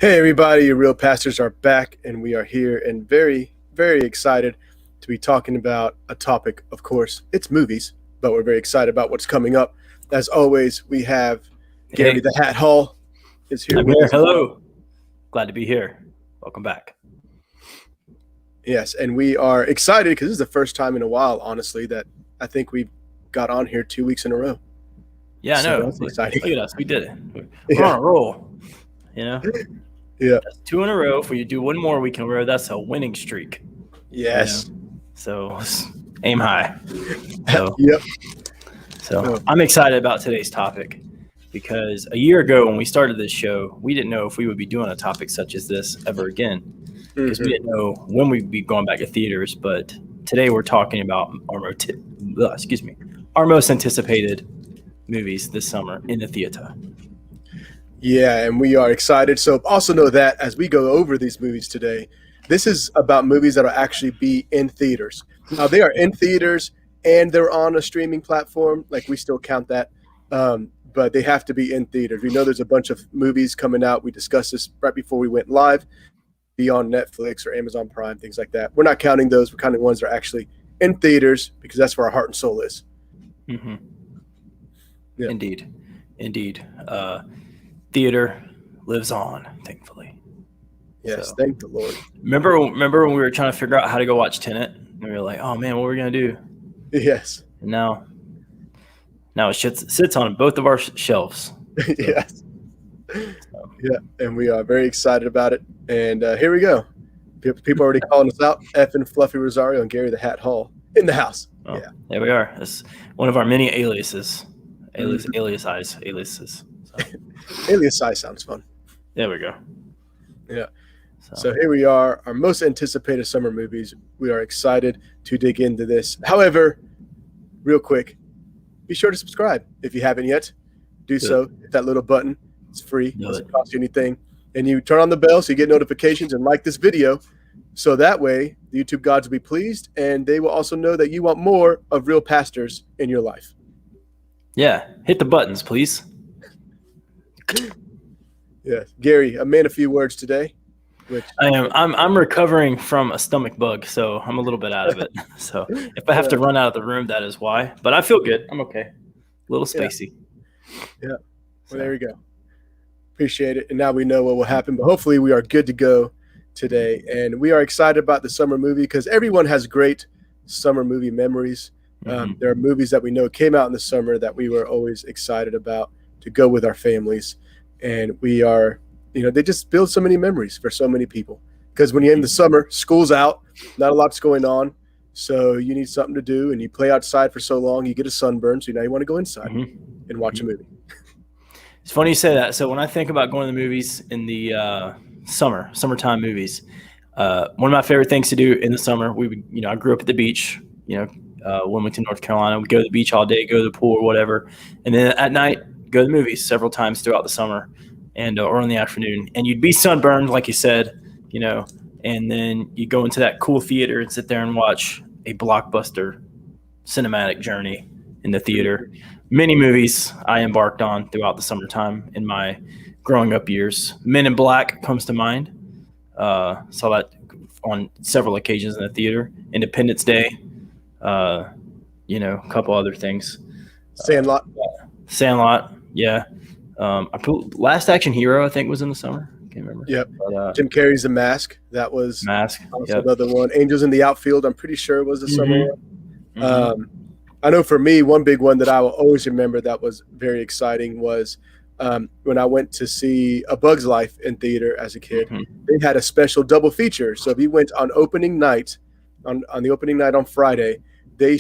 Hey everybody, your real pastors are back and we are here and very, very excited to be talking about a topic, of course, it's movies, but we're very excited about what's coming up. As always, we have Gary Hey, the Hat Hall is here I'm with here. us. Hello. Glad to be here. Welcome back. Yes, and we are excited because this is the first time in a while, honestly, that I think we've got on here 2 weeks in a row. Yeah, I So know. that's Look exciting. at us. We did it. We're Yeah. on a roll. You know, Yeah. that's 2 in a row. If we do one more week in a row, that's a winning streak. Yes. So let's aim high. So, Yep. so I'm excited about today's topic because a year ago when we started this show, we didn't know if we would be doing a topic such as this ever again because we didn't know when we'd be going back to theaters. But today we're talking about our most anticipated movies this summer in the theater. Yeah, and we are excited. So also know that as we go over these movies today, this is about movies that will actually be in theaters. Now they are in theaters and they're on a streaming platform. Like we still count that, but they have to be in theaters. We know there's a bunch of movies coming out. We discussed this right before we went live, be on Netflix or Amazon Prime, things like that. We're not counting those. We're counting ones that are actually in theaters because that's where our heart and soul is. Mm-hmm. Yeah. Indeed. Theater lives on, thankfully. Yes, So, thank the Lord. Remember when we were trying to figure out how to go watch Tenet? And we were like, oh man, what are we gonna do? Yes. And now it sits on both of our shelves. So, Yes. Yeah, and we are very excited about it. And here we go. People already calling us out. Effing Fluffy Rosario and Gary the Hat Hall in the house. Oh, yeah. There we are. That's one of our many aliases. Aliases. So, Alias size sounds fun. there we go. Yeah. So here we are, our most anticipated summer movies. We are excited to dig into this. However, real quick, be sure to subscribe if you haven't yet. Do so. Hit that little button. It's free. It doesn't cost you anything. And you turn on the bell so you get notifications and like this video. So that way, the YouTube gods will be pleased, and they will also know that you want more of real pastors in your life. Yeah. Hit the buttons, please. Yes. Gary, a man of few words today. I am. I'm recovering from a stomach bug, so I'm a little bit out of it. So if I have to run out of the room, that is why. But I feel good. I'm okay. A little spacey. Yeah. Well, there we go. Appreciate it. And now we know what will happen. But hopefully we are good to go today. And we are excited about the summer movie because everyone has great summer movie memories. There are movies that we know came out in the summer that we were always excited about to go with our families. And we are, they just build so many memories for so many people. Because when you're in the summer, school's out, not a lot's going on. So you need something to do, and you play outside for so long, you get a sunburn. So now you want to go inside and watch a movie. It's funny you say that. So when I think about going to the movies in the summertime movies, one of my favorite things to do in the summer, we would, I grew up at the beach, Wilmington, North Carolina. We'd go to the beach all day, go to the pool or whatever. And then at night, go to the movies several times throughout the summer and or in the afternoon. And you'd be sunburned, like you said, and then you go into that cool theater and sit there and watch a blockbuster cinematic journey in the theater. Many movies I embarked on throughout the summertime in my growing up years. Men in Black comes to mind. Saw that on several occasions in the theater. Independence Day, a couple other things. Sandlot. Yeah. I put Last Action Hero, I think, was in the summer. I can't remember. Yep. But, Jim Carrey's The Mask. That was also Yep. another one. Angels in the Outfield, I'm pretty sure was the summer one. I know for me, one big one that I will always remember that was very exciting was when I went to see A Bug's Life in theater as a kid. They had a special double feature. So if you went on opening night, on the opening night on Friday, they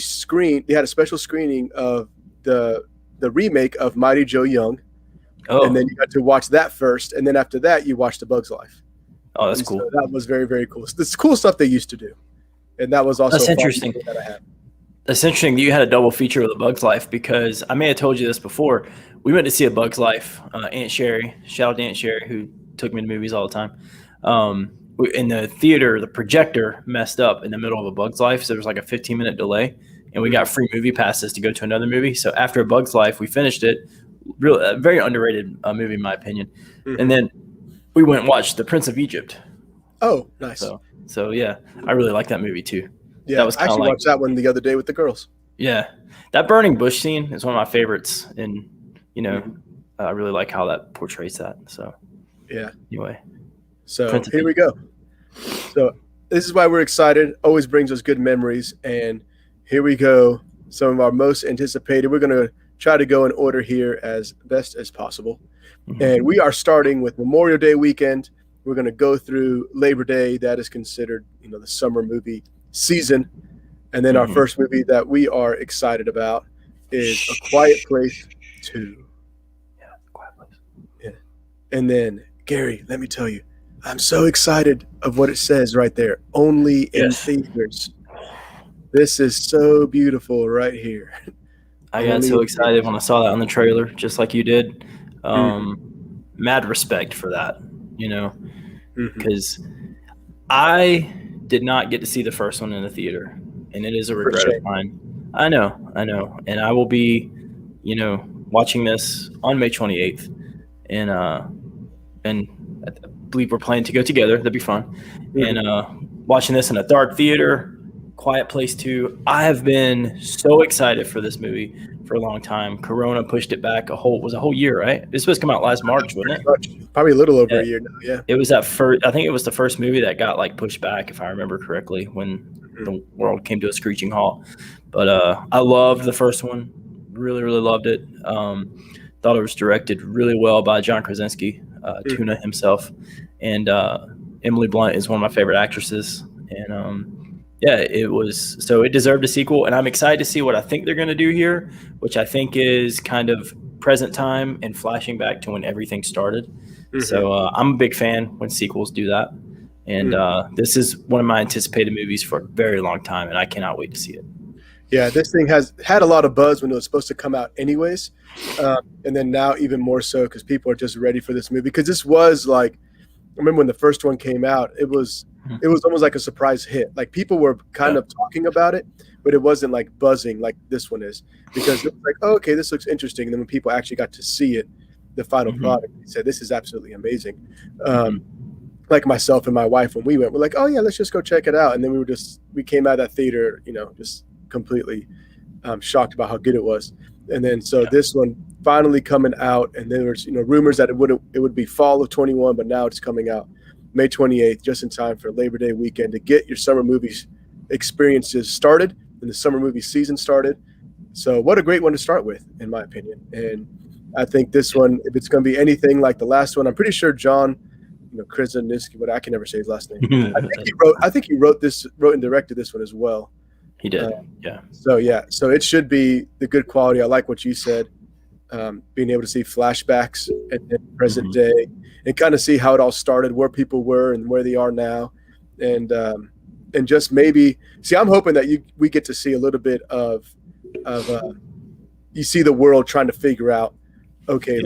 had a special screening of the remake of Mighty Joe Young. Oh. And then you got to watch that first. And then after that, you watched A Bug's Life. Oh, that's cool. So that was very, very cool. This is cool stuff they used to do. And that was also that's interesting. That I had. That's interesting that you had a double feature with A Bug's Life because I may have told you this before. We went to see A Bug's Life. Aunt Sherry, shout out to Aunt Sherry, who took me to movies all the time. In the theater, the projector messed up in the middle of A Bug's Life, so there was like a 15-minute delay, and we got free movie passes to go to another movie. So after A Bug's Life, we finished it. Very underrated movie in my opinion. And then we went and watched The Prince of Egypt. Oh, nice. So yeah, I really like that movie too. Yeah, that was I actually watched that one the other day with the girls. Yeah, that burning bush scene is one of my favorites, and I really like how that portrays that. So yeah. Anyway, so here we go. So this is why we're excited. Always brings us good memories, and here we go. Some of our most anticipated. We're going to try to go in order here as best as possible, and we are starting with Memorial Day weekend. We're going to go through Labor Day. That is considered, the summer movie season. And then our first movie that we are excited about is A Quiet Place 2. Yeah, Quiet Place. Yeah. And then, Gary, let me tell you, I'm so excited of what it says right there. Only in theaters. This is so beautiful right here. I got so excited when I saw that on the trailer, just like you did. Mad respect for that, because I did not get to see the first one in the theater. And it is a regret of mine. I know. And I will be, watching this on May 28th. And I believe we're planning to go together. That'd be fun. And watching this in a dark theater, Quiet Place 2. I have been so excited for this movie for a long time. Corona pushed it back a whole year, right? It was supposed to come out last March, wasn't it? Probably a little over a year now, yeah. It was that first. I think it was the first movie that got pushed back, if I remember correctly, when the world came to a screeching halt. But I loved the first one. Really, really loved it. Thought it was directed really well by John Krasinski, Tuna himself, and Emily Blunt is one of my favorite actresses. And it was, so it deserved a sequel, and I'm excited to see what I think they're going to do here, which I think is kind of present time and flashing back to when everything started. So I'm a big fan when sequels do that. And this is one of my anticipated movies for a very long time, and I cannot wait to see it. Yeah, this thing has had a lot of buzz when it was supposed to come out anyways. And then now even more so because people are just ready for this movie. Because this was I remember when the first one came out, it was almost like a surprise hit. Like people were kind of talking about it, but it wasn't buzzing like this one is. Because it was like, oh, okay, this looks interesting. And then when people actually got to see it, the final product, they said, this is absolutely amazing. Like myself and my wife, when we went, we're like, oh yeah, let's just go check it out. And then we came out of that theater, just completely shocked about how good it was. And then this one finally coming out, and there was rumors that it would be fall of 21, but now it's coming out May 28th, just in time for Labor Day weekend to get your summer movies experiences started and the summer movie season started. So what a great one to start with, in my opinion. And I think this one, if it's going to be anything like the last one, I'm pretty sure John Krasinski, but I can never say his last name. I think he wrote and directed this one as well. He did, yeah. So it should be the good quality. I like what you said, being able to see flashbacks at present day and kind of see how it all started, where people were and where they are now, and just maybe see. I'm hoping that we get to see a little bit of you see the world trying to figure out, okay,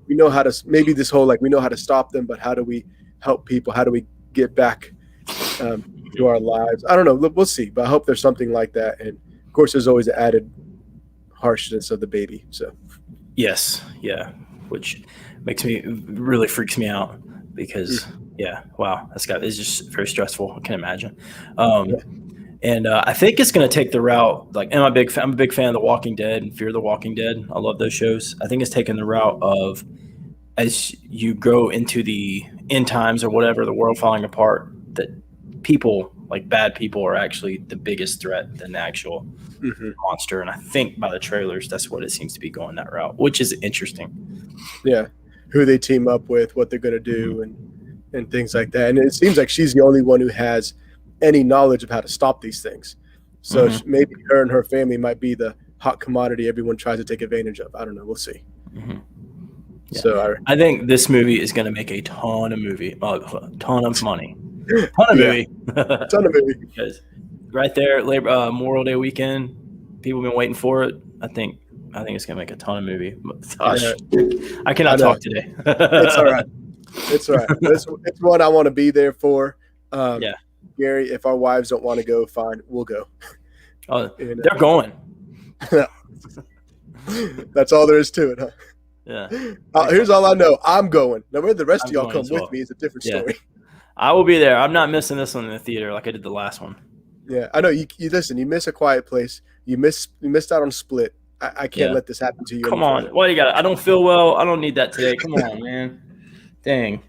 we know how to, maybe this whole we know how to stop them, but how do we help people? How do we get back to our lives? I don't know. We'll see. But I hope there's something like that. And of course, there's always the added harshness of the baby. So yes, yeah, which really freaks me out because wow, it's just very stressful. I can imagine. And I think it's going to take the route, and I'm a big fan of The Walking Dead and Fear the Walking Dead. I love those shows. I think it's taking the route of, as you go into the end times or whatever, the world falling apart, that people, bad people, are actually the biggest threat than the actual monster. And I think by the trailers, that's what it seems to be going that route, which is interesting. Yeah. Who they team up with, what they're going to do, and things like that. And it seems like she's the only one who has any knowledge of how to stop these things. So maybe her and her family might be the hot commodity everyone tries to take advantage of. I don't know. We'll see. Yeah. So I think this movie is going to make a ton of money. Ton of movie. Ton of movie. Because right there, Memorial Day weekend, people have been waiting for it. I think it's going to make a ton of movie. Gosh, I cannot talk today. It's all right. It's all right. It's one I want to be there for. Gary, if our wives don't want to go, fine, we'll go. Oh, they're going. That's all there is to it, huh? Yeah. Here's all I know. I'm going. Now, whether the rest I'm of y'all going come as with well. me is a different Yeah. story. I will be there. I'm not missing this one in the theater like I did the last one. Yeah, I know. You listen. You miss A Quiet Place. You missed out on Split. I can't Yeah. let this happen to you Come any on. further. Why you got? I don't feel well. I don't need that today. Come on, man. Dang.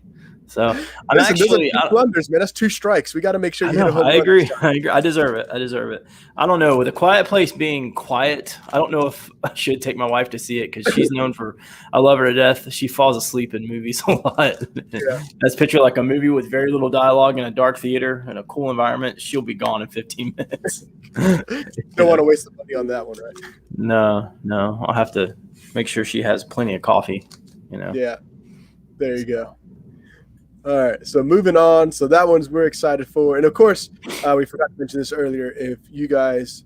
So I'm Listen, those are actually. 2 blunders, man. That's 2 strikes. We got to make sure I you hit a know. home I run. agree. I agree. I deserve it. I deserve it. I don't know. With A Quiet Place being quiet, I don't know if I should take my wife to see it because she's known for. I love her to death. She falls asleep in movies a lot. Let's picture like a movie with very little dialogue in a dark theater in a cool environment. She'll be gone in 15 minutes. Don't want to waste the money on that one, right? No. I'll have to make sure she has plenty of coffee. Yeah. There you go. All right, so moving on. So that one's we're excited for, and of course, we forgot to mention this earlier. If you guys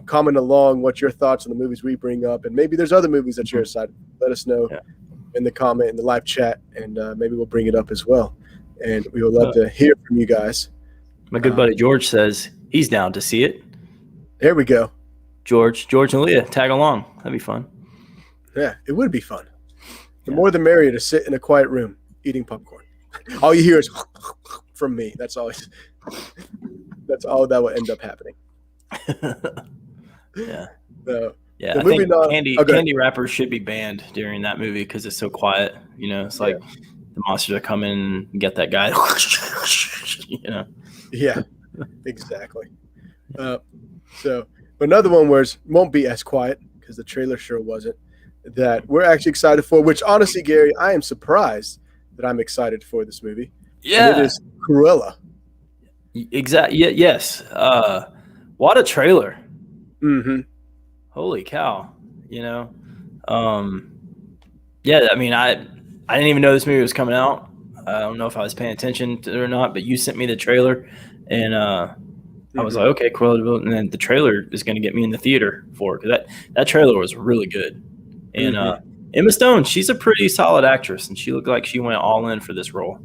comment along what your thoughts on the movies we bring up, and maybe there's other movies that you're excited, let us know in the comment in the live chat, and maybe we'll bring it up as well. And we would love to hear from you guys. My good buddy George says he's down to see it. There we go. George and Leah, tag along. That'd be fun. Yeah, it would be fun. The more the merrier to sit in a quiet room eating popcorn. All you hear is from me. That's all that will end up happening. Yeah. Yeah. I think candy wrappers should be banned during that movie because it's so quiet. It's like the monsters are coming and get that guy. Yeah, exactly. So another one where it won't be as quiet because the trailer sure wasn't. That we're actually excited for. Which honestly, Gary, I am surprised that I'm excited for this movie. Yeah, and it is Cruella. Exactly. Yes. What a trailer. Mm-hmm. Holy cow. Yeah, I mean, I didn't even know this movie was coming out. I don't know if I was paying attention to it or not, but you sent me the trailer, and I was like, okay, Cruella, and then the trailer is going to get me in the theater for it because that trailer was really good. And Emma Stone, she's a pretty solid actress, and she looked like she went all in for this role.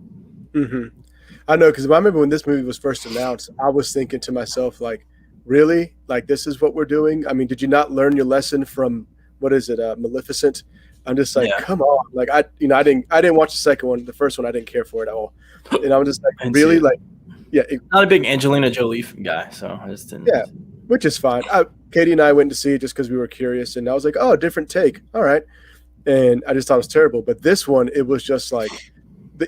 Mm-hmm. I know, because I remember when this movie was first announced, I was thinking to myself, like, really? Like, this is what we're doing? I mean, did you not learn your lesson from, Maleficent? I'm just like, come on. Like, I didn't watch the second one. The first one, I didn't care for it at all. And I'm just like, really? Like, yeah. Not a big Angelina Jolie guy, so I just didn't. Yeah, which is fine. Katie and I went to see it just because we were curious, and I was like, oh, different take. All right. And I just thought it was terrible. But this one, it was just like,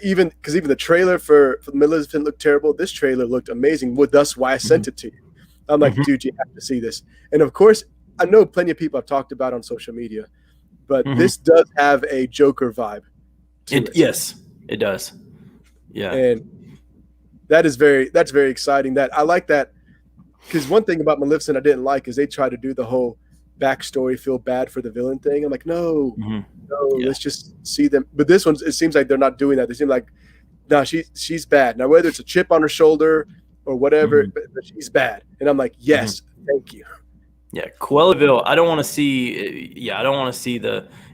even the trailer for Maleficent looked terrible. This trailer looked amazing. That's why I sent it to you. I'm like, dude, you have to see this. And of course, I know plenty of people have talked about it on social media, but this does have a Joker vibe. Yes, it does. Yeah. And that's very exciting. That I like that, because one thing about Maleficent I didn't like is they try to do the whole backstory, feel bad for the villain thing. I'm like, no, let's just see them. But this one, it seems like they're not doing that. They seem like, no, she's bad. Now, whether it's a chip on her shoulder or whatever, but she's bad. And I'm like, yes, thank you. Yeah, Cruellaville. I don't want to see. I don't want to see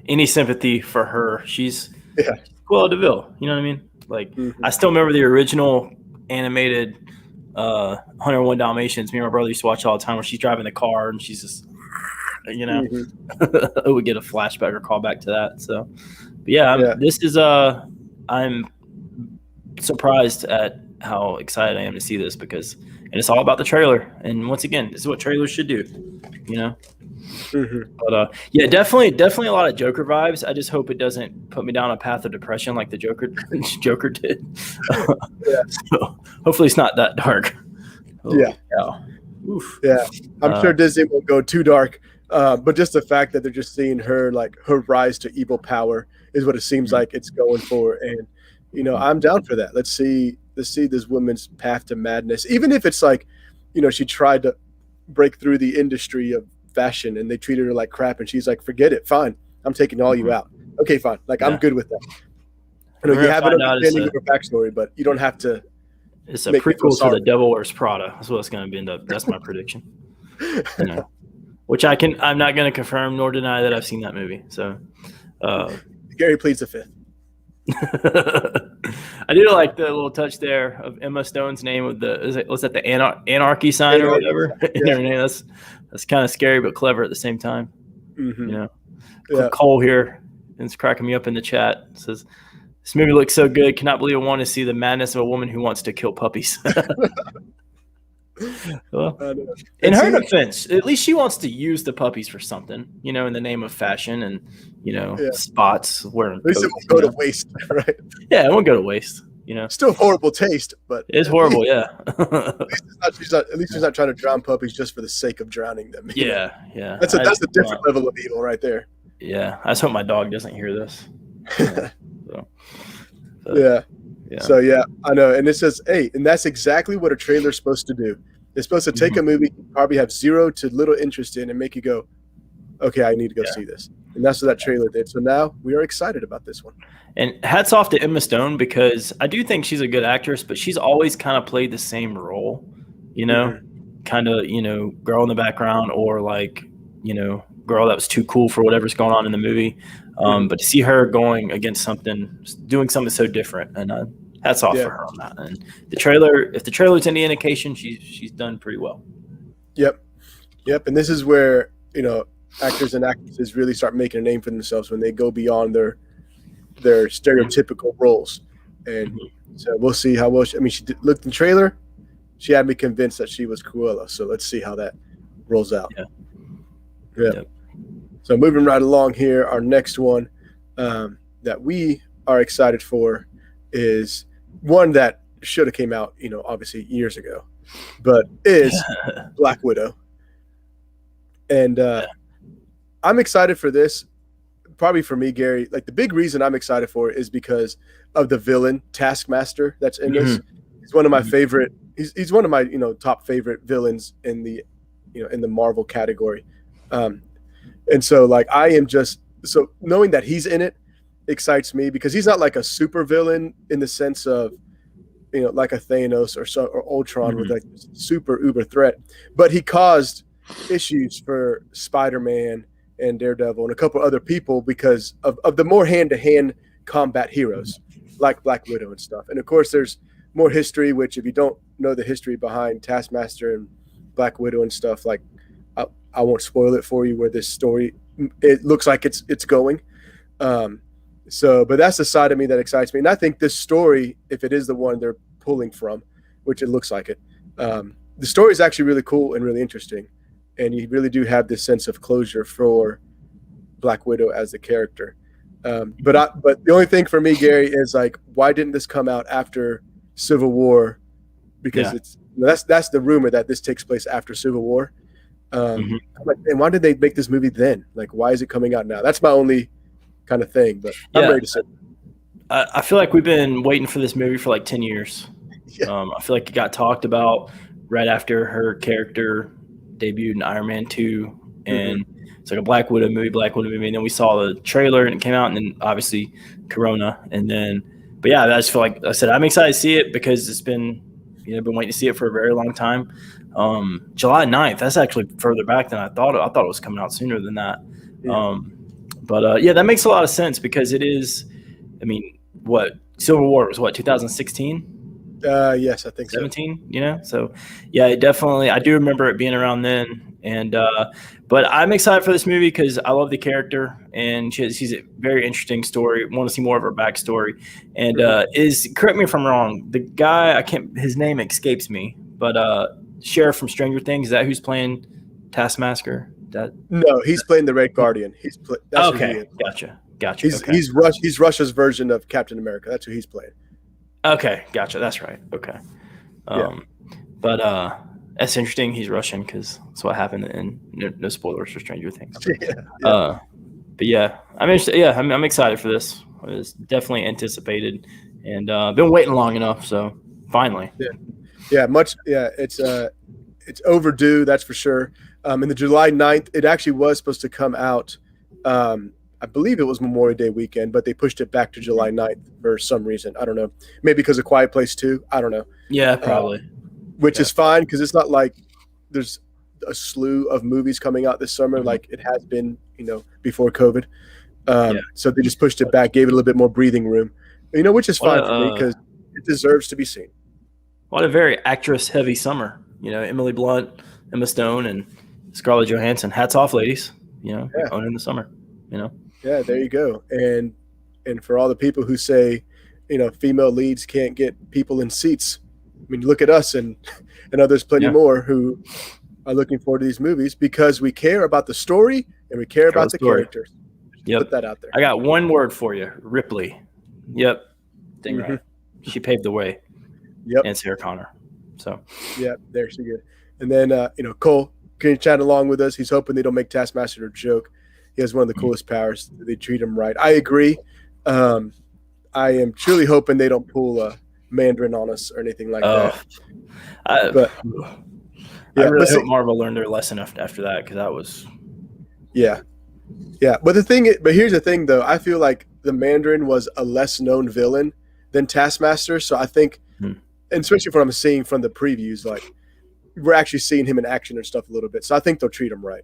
any sympathy for her. She's Cruella de Vil. You know what I mean? Like, I still remember the original animated 101 Dalmatians. Me and my brother used to watch all the time, where she's driving the car and she's just, it would get a flashback or callback to that. So, but this is I'm surprised at how excited I am to see this and it's all about the trailer. And once again, this is what trailers should do, But definitely a lot of Joker vibes. I just hope it doesn't put me down a path of depression like the Joker did. So hopefully it's not that dark. I'm sure Disney won't go too dark, but just the fact that they're just seeing her rise to evil power is what it seems like it's going for. And I'm down for that. Let's see this woman's path to madness, even if it's like, she tried to break through the industry of fashion and they treated her like crap, and she's like, forget it, fine, I'm taking all you out. Okay, fine, I'm good with that. You have an understanding of her backstory, but you don't have to. It's a prequel to The Devil Wears Prada. That's what it's going to end up. That's my prediction. Which I'm not going to confirm nor deny that I've seen that movie. So, Gary pleads the fifth. I do like the little touch there of Emma Stone's name with was that the anarchy sign or whatever in her name. That's kind of scary but clever at the same time. Cole here and it's cracking me up in the chat. It says, "This movie looks so good. Cannot believe I want to see the madness of a woman who wants to kill puppies." Well, in her defense, at least she wants to use the puppies for something, in the name of fashion and, spots wearing coats. At least it won't go to waste, right? Yeah, it won't go to waste. Still horrible taste, but it's horrible. Yeah. At least she's not trying to drown puppies just for the sake of drowning them. Yeah. That's a different level of evil right there. Yeah, I just hope my dog doesn't hear this. Yeah. So yeah, I know, and it says, "Hey," and that's exactly what a trailer's supposed to do. It's supposed to take a movie you probably have zero to little interest in and make you go, "Okay, I need to go see this." And that's what that trailer did. So now we are excited about this one. And hats off to Emma Stone, because I do think she's a good actress, but she's always kind of played the same role, kind of, girl in the background, or like, girl that was too cool for whatever's going on in the movie. But to see her going against doing something so different, and hats off for her on that. And if the trailer's any indication, she's done pretty well. Yep. And this is where, actors and actresses really start making a name for themselves when they go beyond their stereotypical roles. And so we'll see how well she looked in the trailer. She had me convinced that she was Cruella. So let's see how that rolls out. Yeah. So moving right along here, our next one that we are excited for is one that should have came out, obviously years ago, but is Black Widow. And I'm excited for this. Probably for me, Gary, like the big reason I'm excited for it is because of the villain Taskmaster that's in this. He's one of my favorite. He's one of my top favorite villains in the Marvel category. And so like I am just so knowing that he's in it excites me, because he's not like a super villain in the sense of like a Thanos or Ultron with like super uber threat, but he caused issues for Spider-Man and Daredevil and a couple other people because of the more hand-to-hand combat heroes like Black Widow and stuff. And of course there's more history, which if you don't know the history behind Taskmaster and Black Widow and stuff, like I won't spoil it for you where this story, it looks like it's going. But that's the side of me that excites me. And I think this story, if it is the one they're pulling from, which it looks like it, the story is actually really cool and really interesting. And you really do have this sense of closure for Black Widow as the character. But the only thing for me, Gary, is like, why didn't this come out after Civil War? Because that's the rumor that this takes place after Civil War. I'm like, and why did they make this movie then? Like, why is it coming out now? That's my only kind of thing. But I'm ready to say. I feel like we've been waiting for this movie for like 10 years. I feel like it got talked about right after her character debuted in Iron Man 2, and it's like a Black Widow movie, and then we saw the trailer and it came out, and then obviously Corona, but yeah, I just feel like I said I'm excited to see it because it's been been waiting to see it for a very long time. July 9th, that's actually further back than I thought. I thought it was coming out sooner than that. That makes a lot of sense because it is. Civil War was 2016. Yes, I think 17, so yeah, it definitely, I do remember it being around then. And but I'm excited for this movie because I love the character, and she's a very interesting story. Want to see more of her backstory. And correct me if I'm wrong, the guy, his name escapes me, but Sheriff from Stranger Things, is that who's playing Taskmaster? No, he's playing the Red Guardian. Okay, gotcha. He's Russia's version of Captain America. That's who he's playing. Okay, gotcha. That's right. Okay. But that's interesting. He's Russian because that's what happened. And no spoilers for Stranger Things. But yeah, I'm interested. Yeah, I'm excited for this. It's definitely anticipated, and been waiting long enough. So finally. It's overdue. That's for sure. In the July 9th, it actually was supposed to come out. I believe it was Memorial Day weekend, but they pushed it back to July 9th for some reason. I don't know. Maybe because of Quiet Place 2. I don't know. Yeah, probably. Which is fine because it's not like there's a slew of movies coming out this summer like it has been, before COVID. So they just pushed it back, gave it a little bit more breathing room, which is fine for me because it deserves to be seen. What a very actress-heavy summer. Emily Blunt, Emma Stone, and Scarlett Johansson. Hats off, ladies. Owning the summer. Yeah, there you go. And for all the people who say, female leads can't get people in seats, I mean, look at us and others plenty more who are looking forward to these movies because we care about the story and we care about the characters. Yep. Put that out there. I got one word for you, Ripley. Yep. Dang right. She paved the way. Yep. And Sarah Connor. So. Yeah, there she good. And then, Cole, can you chat along with us? He's hoping they don't make Taskmaster a joke. He has one of the coolest powers. They treat him right. I agree. I am truly hoping they don't pull a Mandarin on us or anything like that. I really hope Marvel learned their lesson after that, because that was. Yeah. But here's the thing, though. I feel like the Mandarin was a less known villain than Taskmaster. So I think, and especially from what I'm seeing from the previews, like we're actually seeing him in action and stuff a little bit. So I think they'll treat him right.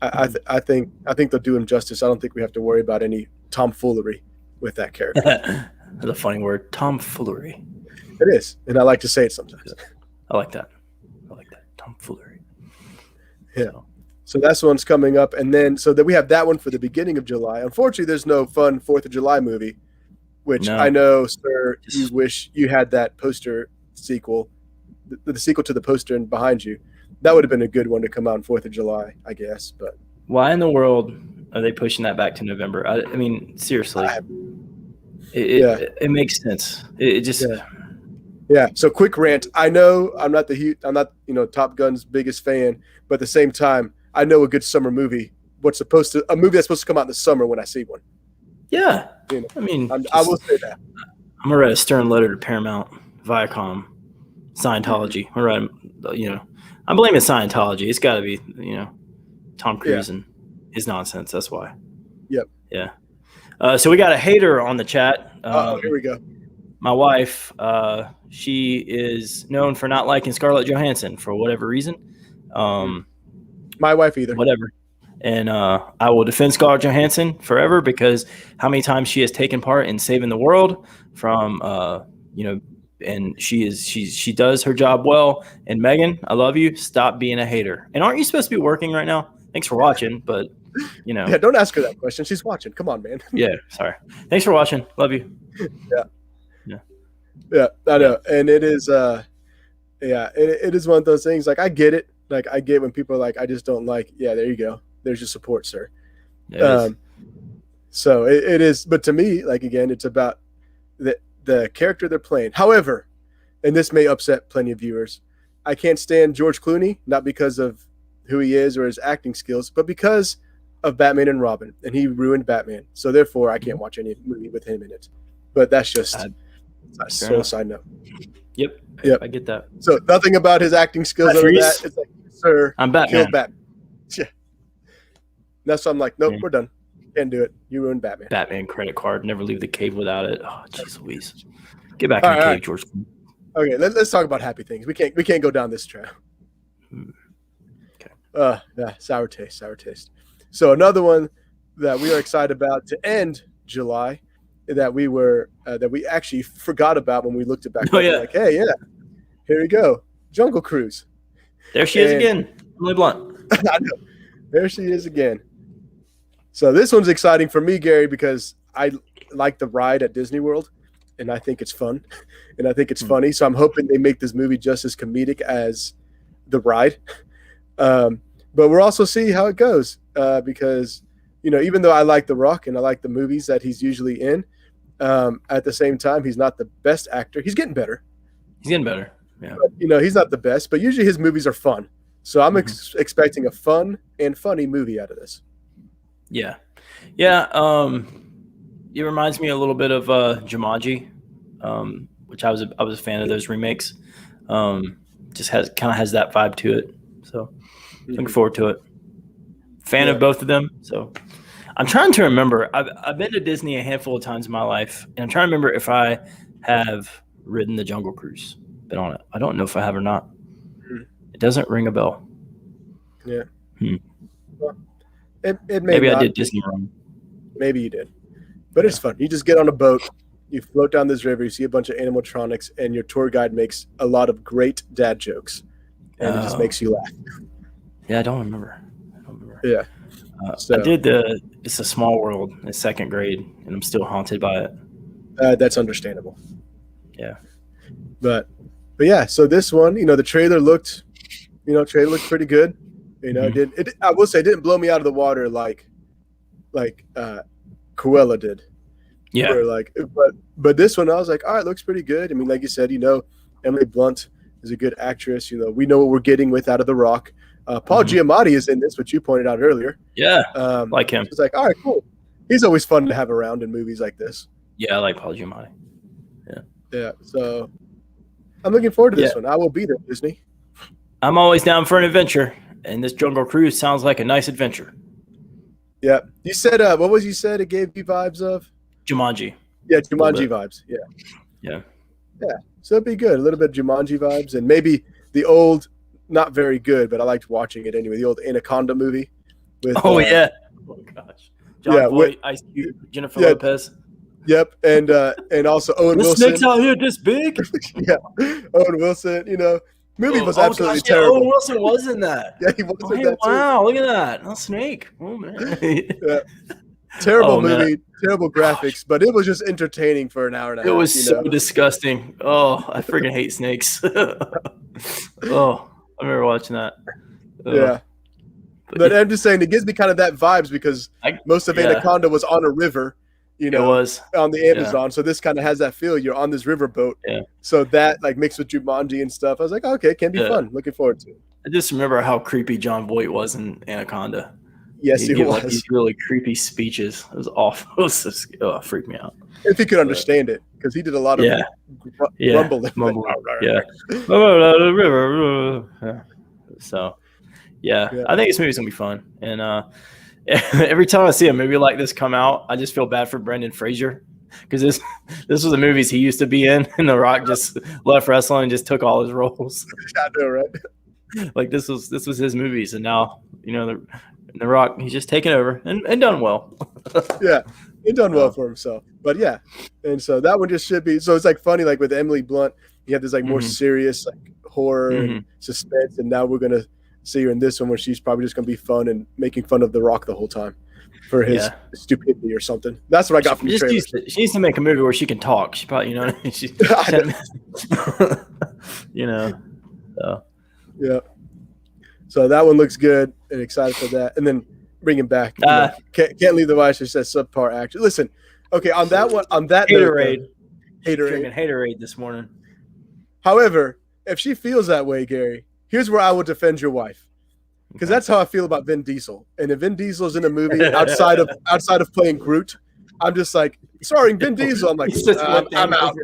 I think they'll do him justice. I don't think we have to worry about any tomfoolery with that character. That's a funny word, tomfoolery. It is, and I like to say it sometimes. I like that. Tomfoolery. Yeah. So that's one's coming up, and then then we have that one for the beginning of July. Unfortunately, there's no fun 4th of July movie, which I know, sir, you wish you had that poster sequel, the sequel to the poster and behind you. That would have been a good one to come out on 4th of July, I guess. But why in the world are they pushing that back to November? I mean, seriously, it makes sense. It just. Yeah. So quick rant. I know I'm not Top Gun's biggest fan, but at the same time, I know a good summer movie. A movie that's supposed to come out in the summer when I see one. Yeah. I mean, I will say that. I'm gonna write a stern letter to Paramount, Viacom, Scientology. I'm blaming Scientology. It's got to be, Tom Cruise and his nonsense. That's why. Yep. Yeah. So we got a hater on the chat. Here we go. My wife, she is known for not liking Scarlett Johansson for whatever reason. My wife either. Whatever. And I will defend Scarlett Johansson forever, because how many times she has taken part in saving the world from, and she does her job well. And Megan, I love you. Stop being a hater. And aren't you supposed to be working right now? Thanks for watching, but Yeah, don't ask her that question. She's watching. Come on, man. Yeah, sorry. Thanks for watching. Love you. Yeah, I know. And it is it is one of those things. Like, I get it. Like, I get when people are like, I just don't like. Yeah, there you go. There's your support, sir. So it is, but to me, like, again, it's about the character they're playing. However, and this may upset plenty of viewers, I can't stand George Clooney, not because of who he is or his acting skills, but because of Batman and Robin, and he ruined Batman. So therefore, I can't watch any movie with him in it. But that's just a side note. Yep, I get that. So nothing about his acting skills other than that. It's like, sir, I'm Batman. Killed Batman. Yeah. That's why I'm like, nope, we're done. Can't do it. You ruined Batman. Batman credit card. Never leave the cave without it. Oh, jeez Louise. Get back in the cave, George. Okay, let's talk about happy things. We can't go down this trail. Okay. Sour taste. So another one that we are excited about to end July, that we actually forgot about when we looked at back. Like, hey, here we go, Jungle Cruise. There she is again, Emily Blunt. I know. There she is again. So this one's exciting for me, Gary, because I like the ride at Disney World, and I think it's fun, and I think it's funny. So I'm hoping they make this movie just as comedic as the ride. But we'll also see how it goes, because, even though I like The Rock and I like the movies that he's usually in, at the same time, he's not the best actor. He's getting better. Yeah. But, he's not the best, but usually his movies are fun. So I'm expecting a fun and funny movie out of this. Yeah. It reminds me a little bit of Jumanji, which I was a fan of those remakes. Just has that vibe to it. So looking forward to it. Fan of both of them. So I'm trying to remember. I've been to Disney a handful of times in my life, and I'm trying to remember if I have ridden the Jungle Cruise. Been on it. I don't know if I have or not. It doesn't ring a bell. Yeah. Well, it may maybe not. I did Disney wrong. Maybe you did. But it's fun. You just get on a boat, you float down this river, you see a bunch of animatronics, and your tour guide makes a lot of great dad jokes. And it just makes you laugh. Yeah, I don't remember. Yeah. So I did It's a Small World in second grade, and I'm still haunted by it. that's understandable. Yeah. But yeah, so this one, the trailer looked pretty good. I will say it didn't blow me out of the water like Cruella did. Yeah. Where but this one I was like, all right, looks pretty good. I mean, like you said, Emily Blunt is a good actress. We know what we're getting with Out of the Rock. Paul Giamatti is in this, which you pointed out earlier. Yeah, like him. It's like, all right, cool. He's always fun to have around in movies like this. Yeah, I like Paul Giamatti. Yeah. So I'm looking forward to this one. I will be there, Disney. I'm always down for an adventure, and this Jungle Cruise sounds like a nice adventure. Yeah. You said, what was you said? It gave you vibes of Jumanji. Yeah, Jumanji vibes. Yeah. Yeah. So it'd be good. A little bit of Jumanji vibes, and maybe the old, not very good, but I liked watching it anyway. The old Anaconda movie. With, yeah. Oh gosh. John Voight, Ice Cube, Jennifer Lopez. Yep, and also Owen Wilson. Snakes out here this big. Yeah, Owen Wilson. Movie was absolutely terrible. Owen Wilson was in that. Yeah, he was in that too. Wow, look at that. A snake. Oh man. Yeah. Terrible movie, terrible graphics, but it was just entertaining for an hour and a half. It was so disgusting. Oh, I freaking hate snakes. Oh, I remember watching that. Yeah. But I'm just saying, it gives me kind of that vibes because most of Anaconda was on a river, it was on the Amazon. Yeah. So this kind of has that feel. You're on this riverboat. Yeah. So that mixed with Jumanji and stuff, I was like, okay, it can be fun. Looking forward to it. I just remember how creepy John Voight was in Anaconda. Yes, he was. These really creepy speeches. It was awful. It freaked me out. If he could understand it, because he did a lot of rumbling. Yeah. So, I think this movie's gonna be fun. And every time I see a movie like this come out, I just feel bad for Brendan Fraser because this was the movies he used to be in, and The Rock just left wrestling and just took all his roles. I know, right? Like this was his movies, and now The Rock, he's just taken over and done well. Yeah, he done well for himself. But yeah, and so that one just should be. So it's funny, with Emily Blunt, you have this more serious horror and suspense, and now we're gonna see her in this one where she's probably just gonna be fun and making fun of The Rock the whole time for his stupidity or something. That's what I got from the trailer. She needs to make a movie where she can talk. She probably, So. Yeah. So that one looks good, and excited for that. And then bring him back. Can't leave the watch. She says subpar action. Listen, okay, on that Haterade. Haterade. Haterade this morning. However, if she feels that way, Gary, here's where I will defend your wife, because that's how I feel about Vin Diesel. And if Vin Diesel's in a movie outside of playing Groot, I'm just like, starring Vin Diesel. I'm like, I'm out.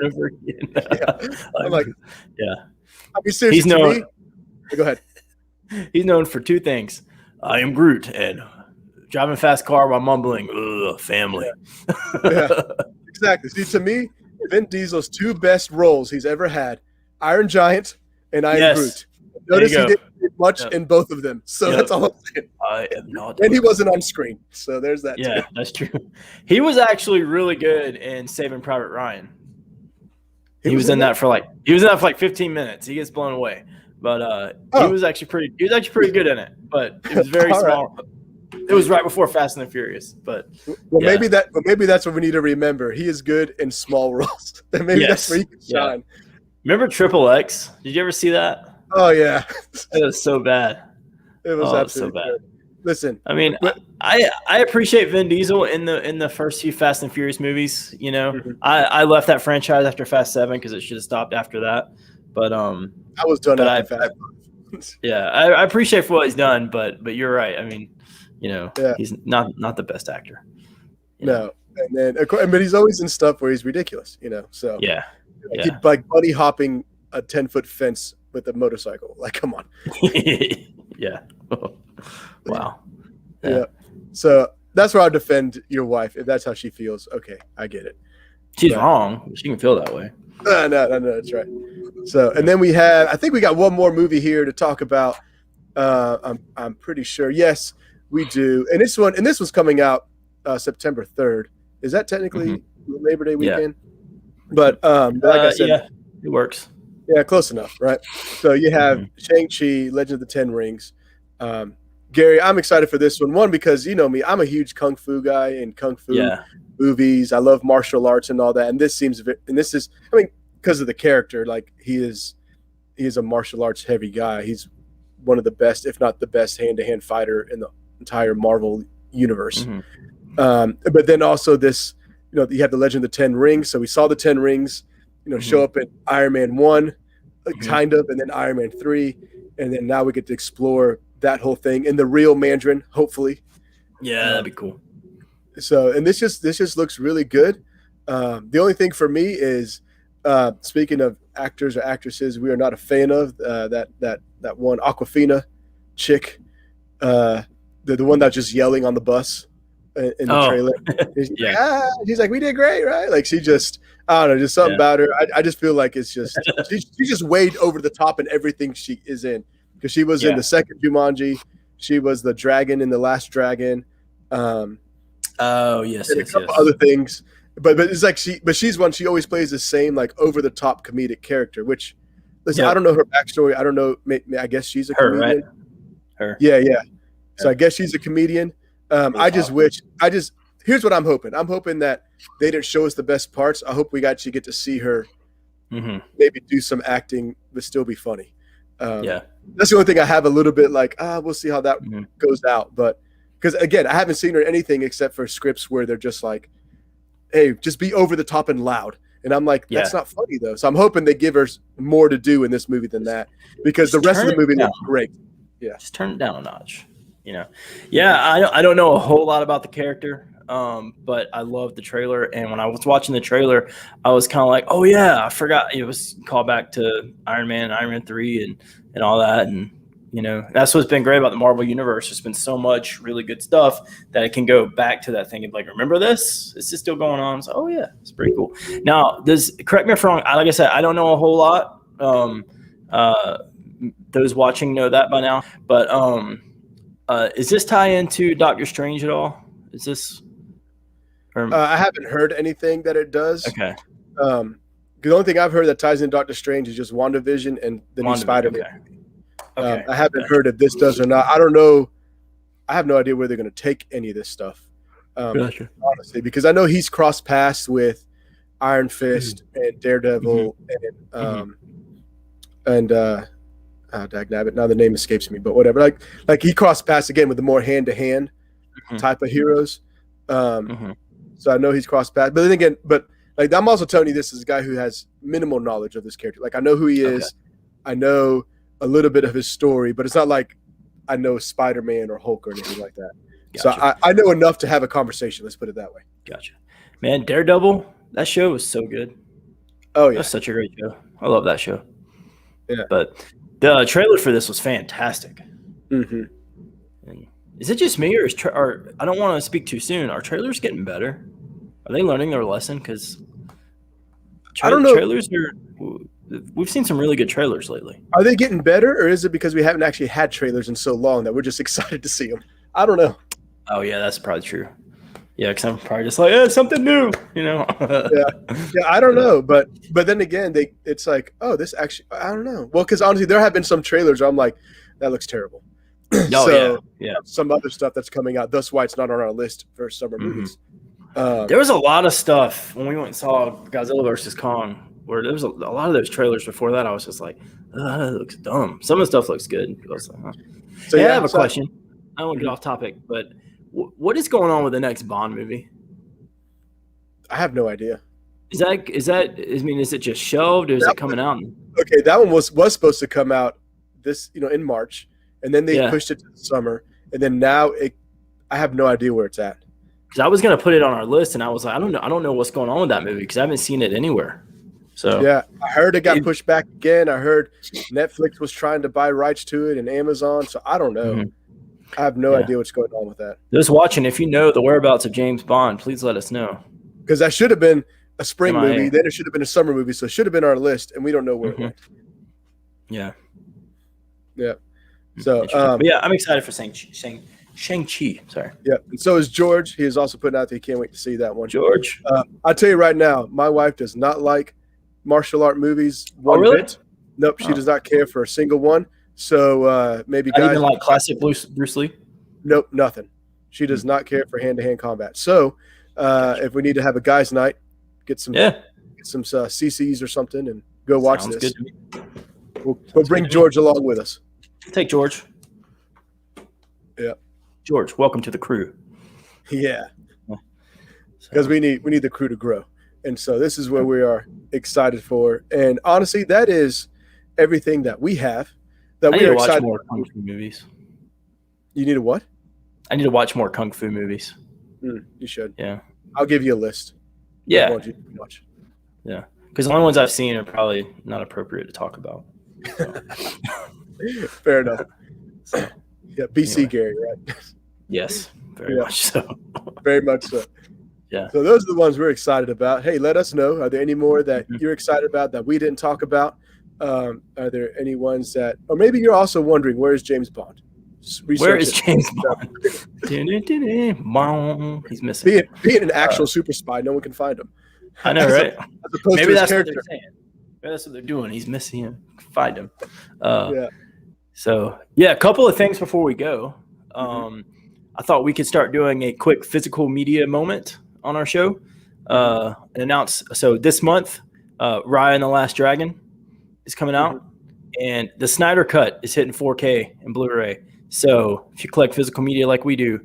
I'm like, I mean, seriously, go ahead. He's known for two things. I am Groot and driving a fast car while mumbling, family. Yeah, exactly. See, to me, Vin Diesel's two best roles he's ever had, Iron Giant and I am Groot. Notice he didn't do much in both of them. So that's all I'm saying. I am not. And he wasn't on screen. So there's that too. Yeah, that's true. He was actually really good in Saving Private Ryan. He was in that for 15 minutes. He gets blown away. But he was actually pretty good in it. But it was very small. Right. It was right before Fast and the Furious. But maybe that's what we need to remember. He is good in small roles. Maybe that's where he can shine. Remember Triple X? Did you ever see that? Oh yeah. It was so bad. It was absolutely so bad. Listen, I mean, I appreciate Vin Diesel in the first few Fast and Furious movies. I left that franchise after Fast 7 because it should have stopped after that. But I was done after Fast. I appreciate for what he's done, but you're right. I mean, he's not the best actor. No, and then but he's always in stuff where he's ridiculous. So he's like bunny hopping a 10-foot fence with a motorcycle. Like, come on. Yeah. Wow. Yeah. So that's where I'll defend your wife if that's how she feels. Okay, I get it. She's wrong. She can feel that way. No, that's right. So, and then I think we got one more movie here to talk about. I'm pretty sure. Yes, we do. And this one's coming out September 3rd. Is that technically Labor Day weekend? Yeah. But like I said, it works. Yeah, close enough, right? So you have Shang-Chi, Legend of the Ten Rings, Gary, I'm excited for this one. One, because you know me, I'm a huge kung fu guy and kung fu movies. I love martial arts and all that. And this is, I mean, because of the character, like he is a martial arts heavy guy. He's one of the best, if not the best, hand-to-hand fighter in the entire Marvel universe. But then also this, you know, you have the Legend of the Ten Rings. So we saw the 10 rings, you know, show up in Iron Man 1, kind of, and then Iron Man 3. And then now we get to explore that whole thing in the real Mandarin, hopefully. Yeah, that'd be cool. So, and this just looks really good. The only thing for me is, speaking of actors or actresses, we are not a fan of that one Awkwafina chick, the one that's just yelling on the bus in the trailer. She's like, we did great, right? Like she just, I don't know, just something about her. I just feel like it's just she's just way over the top in everything she is in, because she was in the second Jumanji, she was the dragon in The Last Dragon. Yes, and a couple other things. But it's like she's one, she always plays the same like over the top comedic character, which listen, I don't know her backstory. I don't know. I guess she's a comedian. Right? Her. Yeah. So I guess she's a comedian. Here's what I'm hoping. I'm hoping that they didn't show us the best parts. I hope we actually get to see her maybe do some acting, but still be funny. That's the only thing I have a little bit like, we'll see how that goes out. But because again, I haven't seen her in anything except for scripts where they're just like, hey, just be over the top and loud. And I'm like, that's not funny though. So I'm hoping they give her more to do in this movie than that, because the rest of the movie looks great. Yeah. Just turn it down a notch, you know? Yeah. I don't know a whole lot about the character. But I loved the trailer. And when I was watching the trailer, I was kind of like, oh yeah, I forgot it was called back to Iron Man 3 and all that. And, you know, that's what's been great about the Marvel Universe. There's been so much really good stuff that it can go back to that thing of like, remember this? Is this still going on? So, oh, yeah, it's pretty cool. Now, correct me if I'm wrong. Like I said, I don't know a whole lot. Those watching know that by now. But is this tie into Doctor Strange at all? Is this? I haven't heard anything that it does. Okay. The only thing I've heard that ties in Doctor Strange is just WandaVision and the new Spider-Man. Okay. I haven't heard if this does or not. I don't know. I have no idea where they're going to take any of this stuff. Honestly, because I know he's crossed paths with Iron Fist and Daredevil and dagnabbit. Now the name escapes me, but whatever. Like he crossed paths again with the more hand-to-hand type of heroes. So I know he's crossed paths. But then again, like I'm also telling you, this is a guy who has minimal knowledge of this character. Like I know who he is. I know a little bit of his story, but it's not like I know Spider-Man or Hulk or anything like that. Gotcha. So I know enough to have a conversation. Let's put it that way. Gotcha. Man, Daredevil, that show was so good. Oh, yeah. That's such a great show. I love that show. Yeah. But the trailer for this was fantastic. And is it just me, or I don't want to speak too soon. Are trailers getting better? Are they learning their lesson? Because I don't know. Trailers we've seen some really good trailers lately. Are they getting better, or is it because we haven't actually had trailers in so long that we're just excited to see them? I don't know. Oh yeah, that's probably true. Yeah, because I'm probably just like, something new, you know. yeah, I don't know, but then again, it's like, oh, this actually, I don't know. Well, because honestly, there have been some trailers where I'm like, that looks terrible. Some other stuff that's coming out. That's why it's not on our list for summer movies. There was a lot of stuff when we went and saw Godzilla vs. Kong, where there was a lot of those trailers before that. I was just like, that looks dumb. Some of the stuff looks good. I was like, huh. So I have a question. I don't want to get off topic, but what is going on with the next Bond movie? I have no idea. Is it just shelved, or is it coming out? Okay, that one was supposed to come out in March, and then they pushed it to the summer, and then now I have no idea where it's at. Because I was gonna put it on our list, and I was like, I don't know what's going on with that movie because I haven't seen it anywhere. So yeah, I heard it got pushed back again. I heard Netflix was trying to buy rights to it and Amazon. So I don't know. I have no idea what's going on with that. Those watching, if you know the whereabouts of James Bond, please let us know. Because that should have been a spring movie, then it should have been a summer movie, so it should have been on our list, and we don't know where it went. Yeah. So, but yeah, I'm excited for Shang-Chi. Sorry. Yeah, and so is George. He is also putting out that he can't wait to see that one. George. I'll tell you right now, my wife does not like martial art movies one bit. Nope, she does not care for a single one. So maybe guys even like classic Bruce Lee. Nope, nothing. She does not care for hand-to-hand combat. So if we need to have a guys' night, get some CCs or something and go watch Sounds this. good to me. We'll bring George along with us. Take George. Yeah. George, welcome to the crew. Yeah. Because we need the crew to grow. And so this is what we are excited for. And honestly, that is everything that we have that we are excited to watch more Kung Fu movies. You need a what? I need to watch more Kung Fu movies. You should. Yeah. I'll give you a list. Yeah. I want you to watch. Yeah. Because the only ones I've seen are probably not appropriate to talk about. So. Fair enough. Yeah, BC Anyway. Gary, right? Yes, very much so. Very much so. Yeah. So those are the ones we're excited about. Hey, let us know. Are there any more that you're excited about that we didn't talk about? Are there any ones that, or maybe you're also wondering, where's James Bond? Where is James Bond? He's missing. Being an actual super spy, no one can find him. I know, right? Maybe that's what they're saying. Maybe that's what they're doing. He's missing him. Find him. So, a couple of things before we go. I thought we could start doing a quick physical media moment on our show and announce. So this month, Raya and the Last Dragon is coming out, and the Snyder Cut is hitting 4K and Blu-ray. So if you collect physical media like we do,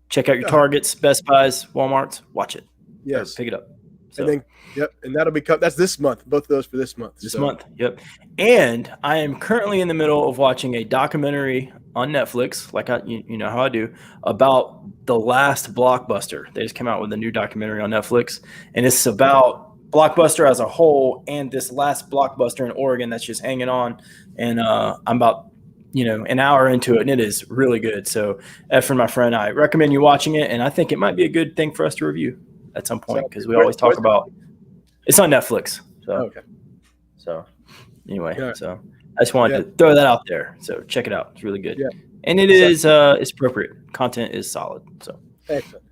check out your Targets, Best Buys, Walmarts, watch it. Yes. Pick it up. So. And then, and that'll be that's this month. Both of those for this month. This month, yep. And I am currently in the middle of watching a documentary on Netflix, like you know how I do, about the last Blockbuster. They just came out with a new documentary on Netflix, and it's about Blockbuster as a whole and this last Blockbuster in Oregon that's just hanging on. And I'm about an hour into it, and it is really good. So, Efren, my friend, I recommend you watching it, and I think it might be a good thing for us to review at some point because we always talk about. It's on Netflix. So, okay. So, anyway, so I just wanted to throw that out there. So check it out; it's really good, and it is it's appropriate. Content is solid. So excellent,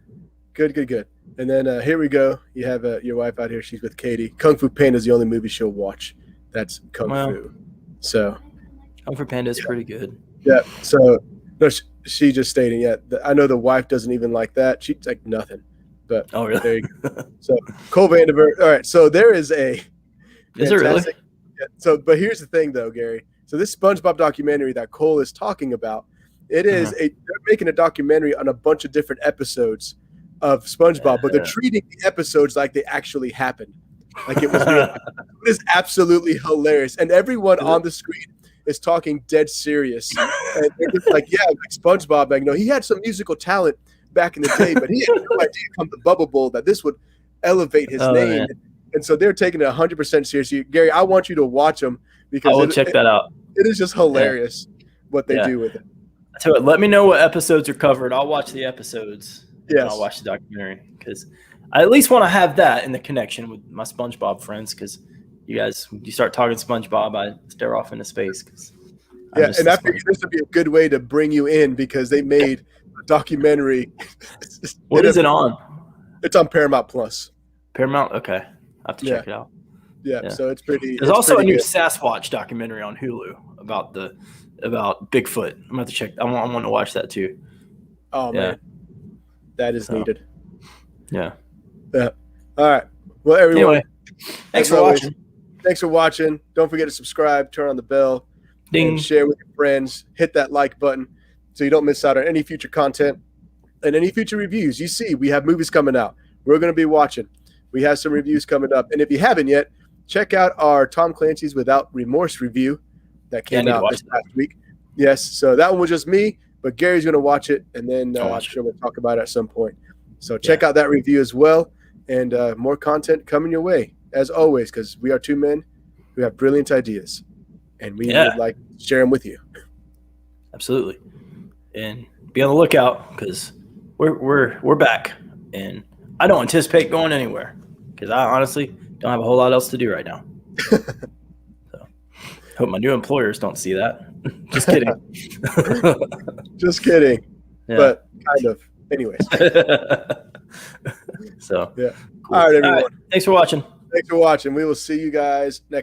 good. And then here we go. You have your wife out here. She's with Katie. Kung Fu Panda is the only movie she'll watch. That's Kung Fu. So Kung Fu Panda is pretty good. Yeah. So no, she just stating. Yeah, I know the wife doesn't even like that. She's like nothing. But really? There you go. So Cole Vanderbilt. All right. So there is a. Is it really? Yeah, so, but here's the thing, though, Gary. So this SpongeBob documentary that Cole is talking about, it is they're making a documentary on a bunch of different episodes of SpongeBob, but they're treating the episodes like they actually happened, like it was real. It is absolutely hilarious, and everyone on the screen is talking dead serious. And they're just like, like SpongeBob, like, he had some musical talent back in the day, but he had no idea come the Bubble Bowl that this would elevate his name. Man. And so they're taking it 100% seriously. Gary, I want you to watch them because I will check that out. It is just hilarious what they do with it. So let me know what episodes are covered. I'll watch the episodes. Yes. And I'll watch the documentary because I at least want to have that in the connection with my SpongeBob friends because you start talking SpongeBob, I stare off into space. And I figured this would be a good way to bring you in because they made a documentary. What is it on? It's on Paramount Plus. Paramount? Okay. I have to check it out. Yeah, so it's pretty. There's also a new Sasquatch documentary on Hulu about Bigfoot. I'm gonna have to check. I want to watch that too. Oh man, that is needed. Yeah. All right. Well, everyone. Anyway, thanks for watching. Thanks for watching. Don't forget to subscribe, turn on the bell, and share with your friends. Hit that like button so you don't miss out on any future content and any future reviews. You see, we have movies coming out. We're going to be watching. We have some reviews coming up. And if you haven't yet, check out our Tom Clancy's Without Remorse review that came out this past week. Yes, so that one was just me, but Gary's going to watch it, and then I'm sure we'll talk about it at some point. So check out that review as well, and more content coming your way, as always, because we are two men who have brilliant ideas, and we would like to share them with you. Absolutely. And be on the lookout because we're back, and I don't anticipate going anywhere because I honestly don't have a whole lot else to do right now. So, hope my new employers don't see that. Just kidding. Just kidding. Yeah. But kind of. Anyways. So. Yeah. Cool. All right, everyone. Thanks for watching. Thanks for watching. We will see you guys next